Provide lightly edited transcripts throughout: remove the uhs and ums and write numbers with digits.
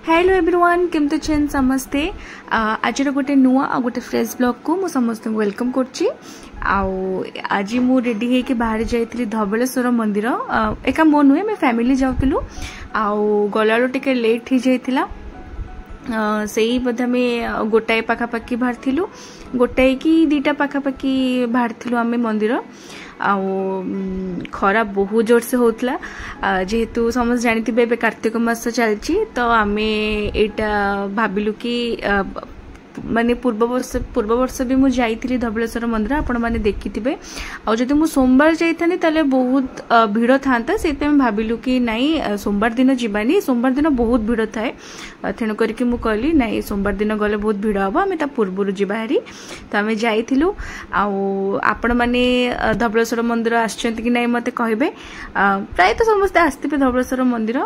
Hello everyone केमते छेन समस्ते आज गोटे नुआ आ गोटे फ्रेश ब्लॉग को मु समस्त वेलकम करची आज मु रेडी है कि बाहर जाइली धबलेश्वर मंदिर एका मो नुहे मैं फैमिली जाऊलु गला टिके लेट हो जाइथिला से बोधे आम गोटाए पाखापाखि बाहर गोटाए कि दीटा पाखापाखि बाहर आम मंदिर खरा बहुत जोर से होतला जेहेतु समस्त जानी कार्तिक मास चलची तो आम एटा भाविलु कि माने पूर्व वर्ष भी मुझे जाइली धबलेश्वर मंदिर आपण मैंने देखी आदि मु सोमवार जाइथानी ताले बहुत भिड़ था से भाविलु कि नाई सोमवार दिन जीवानी सोमवार दिन बहुत भिड़ थाए तेणु करके मु कहली नाई सोमवार दिन गले बहुत भिड़ हम आम पूर्व जीवारी तो आम जाइलु आपण मैंने धबलेश्वर मंदिर आसछंती कि नाई मते कहबे प्राय तो समस्ते आसथिबे धबलेश्वर मंदिर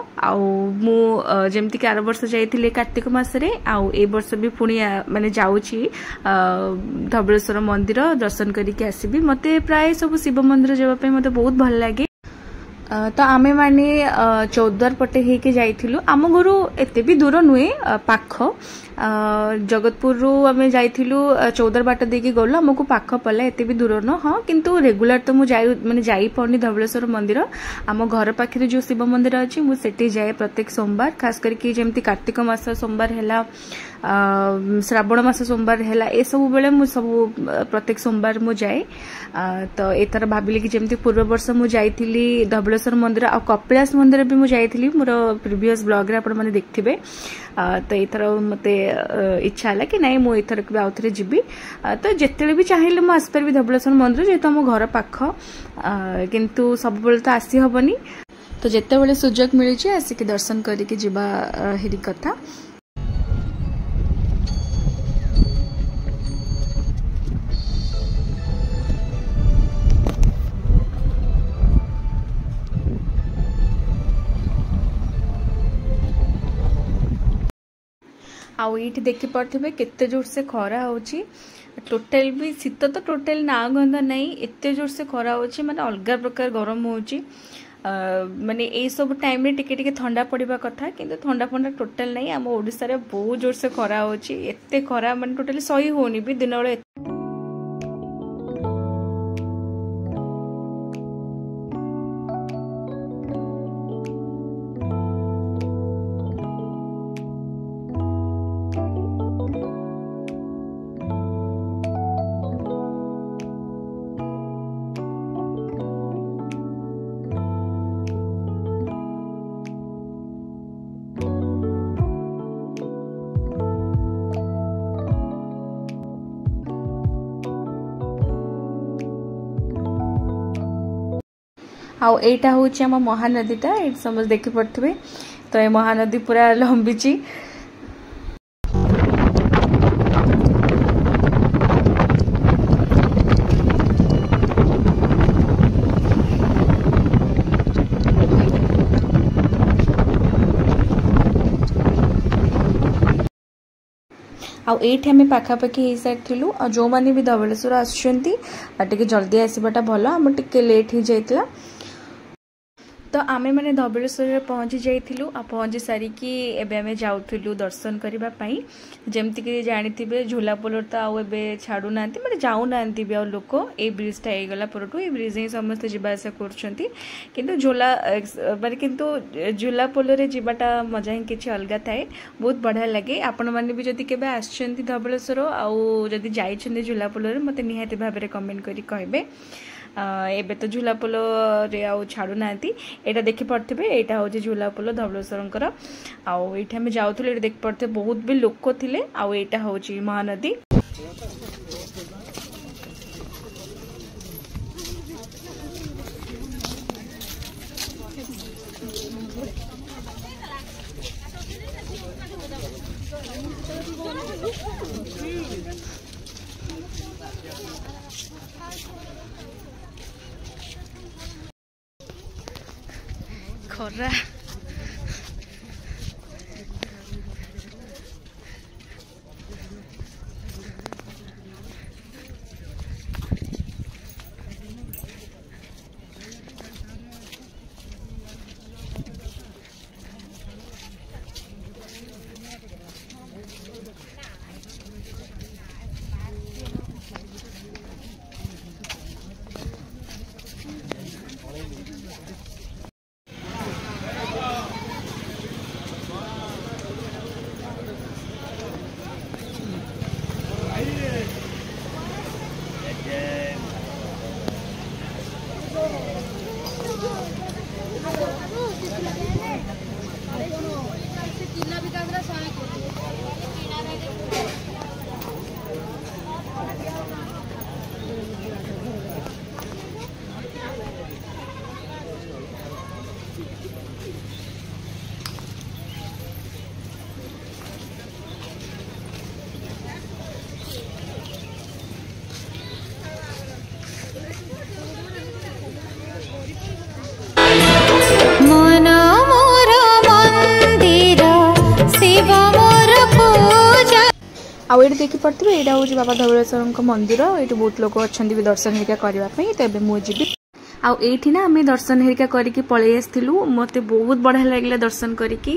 जमती कि आर वर्ष जाइथिले कार्तिक मासरे ए वर्ष भी पुणी माने जाऊची धबलेश्वर मंदिर दर्शन करके आसबि मते प्राय सब शिव मंदिर जावाई मते बहुत भल लगे तो आमे माने चौद्वार पटे हेके जाइथिलु आम घर एते भी दूर नुहे पाख जगतपुर रु आमे जाइथिलु चौद्वार बाट देकी गलु हमको पाख पला एते भी दूर न हाँ किंतु रेगुलर तो मु जाई पड़नी धबलेश्वर मंदिर आम घर पाखे जो शिव मंदिर अच्छी मु सेठी जाए प्रत्येक सोमवार खास करके जेमती कार्तिक मास सोमवार है श्रावण मास सोमवार है ए सब बेले मु सब प्रत्येक सोमवार मु जाए तो एथर भाविली कि जेमती पूर्व वर्ष मु जाइथिली धबलेश्वर मंदिर आ कपिलास मंदिर भी मु जाइथिली मोर प्रीवियस ब्लॉग रे आपण माने देखथिबे तो एथर मते इच्छा है कि नाई मु एथर भी आउ थे जीवी तो जिते भी चाहिए मु आसपारि धबलेश्वर मंदिर जेहेतु आम घर पाख किंतु सब बेले तो आसी हबनी तो जिते बड़े सुजोग मिली आसिक दर्शन करके जीवा हेरी कथा आउ ये देखी पारे केते जोर से खरा होची टोटल भी शीत तो टोटल ना गंधा नहीं एते जोर से खरा होची माने अलग प्रकार गरम होची माने ए सब टाइम रे टिके टिके ठंडा पड़िबा कथा किंतु ठंडा फंडा टोटल नहीं आम ओडिसा रे बहुत जोर से खरा होची एते खरा माने टोटली सही होनी भी दिन बेले आईटा हूँ आम महानदीटा ये समस्त देखी पड़े तो ये महानदी पूरा लंबीची आम पाखापाखि हो सारी जो मैंने भी धबलेश्वर आसुँच जल्दी आसवाटा भल आम टे लेट हो जाता तो आमे मैंने धबलेश्वर पहुँची जाइलु पहुँची सारिकी एबे जाऊलु दर्शन करने जमती कि जानी झूला पोल तो आबे छाड़ू ना माने जाऊना भी आ लोक ए ब्रिजटा होगला पर ये ब्रिज ही समस्त जावासा कर झूला माने किंतु झूला पोल रे जीवाटा मजा ही किसी अलग थाए बहुत बढ़िया लगे आपण मैंने भी जदि केबे आछंती धबलेश्वर आउ जदि जाइछंती झूला पोल रे मते निहाती भाबरे कमेंट करी कहबे एबे तो झूला पोल रे आउ छाड़ू ना एटा देखी पड़े यहाँ हूँ झूला पोल धबलेश्वर आईटे आम जाऊँ ये देखी पड़े बहुत भी लोक थे आईटा हूँ महानदी खरा आउ ये देखी पड़े यहाँ हूँ बाबा धवलेश्वर मंदिर ये बहुत लोग अच्छा भी दर्शन हेरिका करने तो ये मुझे आठी ना आम दर्शन हेरिका करके पलि आसलु मत बहुत बढ़िया लगे दर्शन करके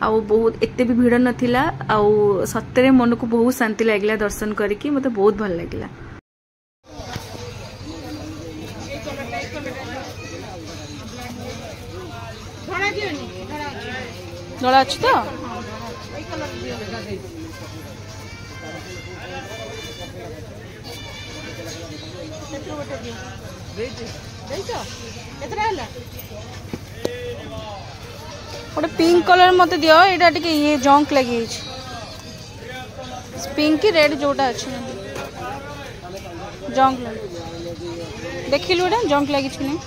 बहुत एत भी भिड़ नाला सतरे मन को बहुत शांति लगे दर्शन करके मत बहुत भल लगे। धड़ा अच्छी तो गोटे पिंक कलर मत दियो यहाँ टे ये जंक लगी पिंक की रेड जोटा अच्छे जंक लगे देखिलु गोटे जंक लगी नहीं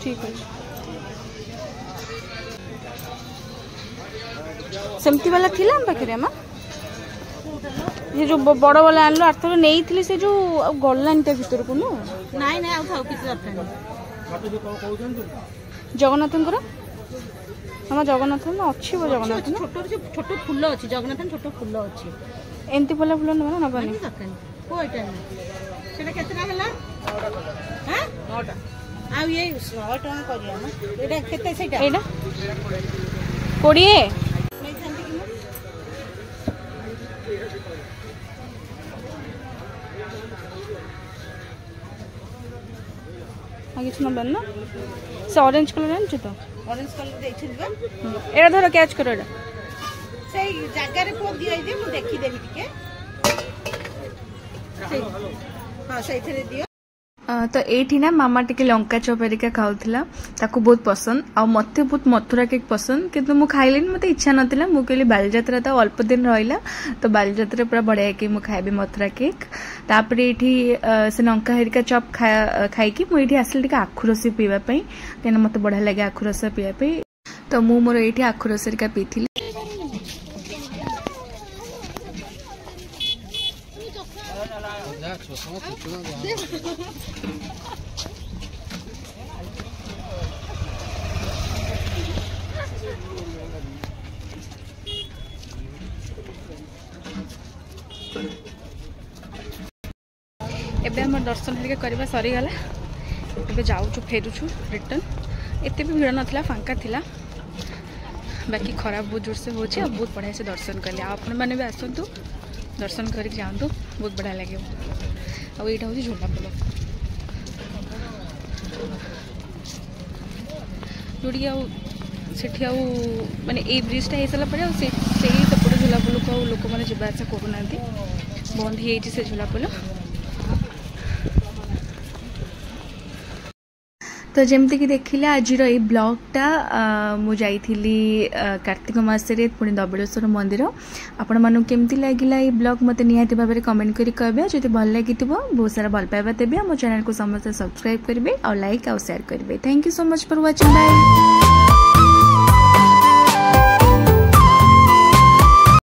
ठीक है सेमती वाला थिला हम पाखे माँ ये जो बड़ वाला आनलो आरथर नहीं थी से जो गलानी ता भीतर को नाई नाई आउ किसी दरकार जगन्नाथ हम जगन्नाथ अच्छी वो जगन्नाथ छोट छोट फूल अच्छी जगन्नाथ छोट फूल अच्छी एमती फल फूल ना नबानी कोड़े किसी नंबर ना से ऑरेंज कलर आनी तो ऑरेंज कलर एड़ा धर कैच करो एड़ा से जगह रे को दियो जे मु देखि देबी टिके हां से इथरे दियो तो ये ना मामा टिके लंका चप हेरिका खाऊला ताकू बहुत पसंद आ मत बहुत मथुरा केक पसंद किंतु मु खाइली मत इच्छा नाला मु कहली बालीजात्रा तो अल्प दिन रहा तो बालीजात्रा पूरा बढ़िया कि मुझे खाइबी मथुरा केक तापर ये से लंका हेरिका चप खाई मुझे आसली टे आखु रस पीवाई कहीं मत बढ़िया लगे आखु रस पीवाई तो मु मोर ये आखु रस हेरिका पीथी। एबे हम दर्शन हेरिका करवा सरीगला एबे जाऊँ फेरुछु रिटर्न एत भी भिड़ नाला फांका थिला बाकी खराब बहुत जोर से हो बहुत बढ़िया से दर्शन कले आपण मैंने भी आसतु दर्शन करके जातु बहुत बढ़िया लगे आईटा हूँ झोलापोल जोटी आउ माने ए ब्रिजटा हो सारा पर सेपटे झोलापोल को लोक मैंने जावासा करूना बंद हो झोलापोल तो जमती कि देखिले आज ये ब्लॉगटा मुझे कार्तिक मासरे पुणी धवलेश्वर मंदिर आपण मानू केमती लगिला ये ब्लॉग मते निहाती भाव में कमेंट करी कहबे जदि भल लगी बहुत सारा भल पाइबा देबे मो चैनल को समस्त सब्सक्राइब करेंगे और लाइक और शेयर करेंगे। Thank you so much for watching bye.